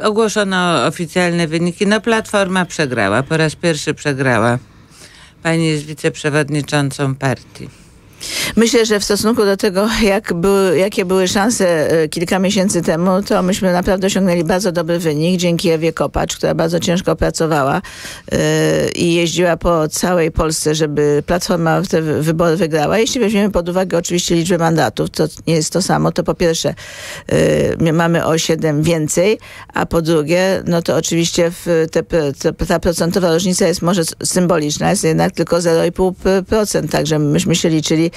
ogłoszono oficjalne wyniki. No Platforma przegrała, po raz pierwszy przegrała. Pani jest wiceprzewodniczącą partii. Myślę, że w stosunku do tego, jakie były szanse kilka miesięcy temu, to myśmy naprawdę osiągnęli bardzo dobry wynik dzięki Ewie Kopacz, która bardzo ciężko pracowała i jeździła po całej Polsce, żeby Platforma te wybory wygrała. Jeśli weźmiemy pod uwagę oczywiście liczbę mandatów, to nie jest to samo, to po pierwsze mamy o 7 więcej, a po drugie, no to oczywiście ta procentowa różnica jest może symboliczna, jest jednak tylko 0,5%, także myśmy się liczyli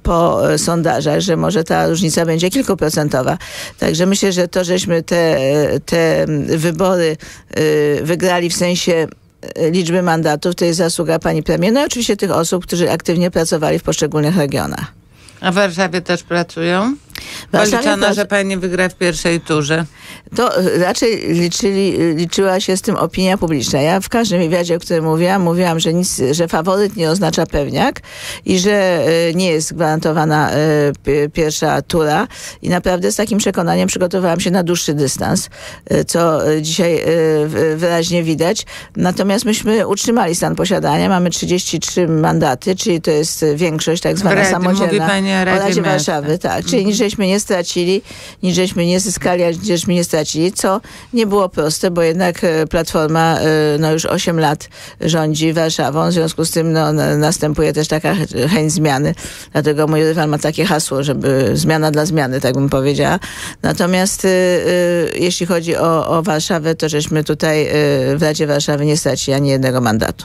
po sondażach, że może ta różnica będzie kilkuprocentowa. Także myślę, że to, żeśmy te wybory wygrali w sensie liczby mandatów, to jest zasługa pani premier, no i oczywiście tych osób, którzy aktywnie pracowali w poszczególnych regionach. A w Warszawie też pracują? Policzono, że pani wygra w pierwszej turze. To raczej liczyła się z tym opinia publiczna. Ja w każdym wywiadzie, o którym mówiłam, że faworyt nie oznacza pewniak i że nie jest gwarantowana pierwsza tura. I naprawdę z takim przekonaniem przygotowałam się na dłuższy dystans, co dzisiaj wyraźnie widać. Natomiast myśmy utrzymali stan posiadania. Mamy 33 mandaty, czyli to jest większość tak zwana samodzielna. Mówi pani o Radzie Warszawy, tak. Czyli nic żeśmy nie stracili, nic żeśmy nie zyskali, a nic żeśmy nie stracili, co nie było proste, bo jednak Platforma już 8 lat rządzi Warszawą, w związku z tym następuje też taka chęć zmiany. Dlatego mój rywal ma takie hasło, żeby zmiana dla zmiany, tak bym powiedziała. Natomiast jeśli chodzi o Warszawę, to żeśmy tutaj w Radzie Warszawy nie stracili ani jednego mandatu.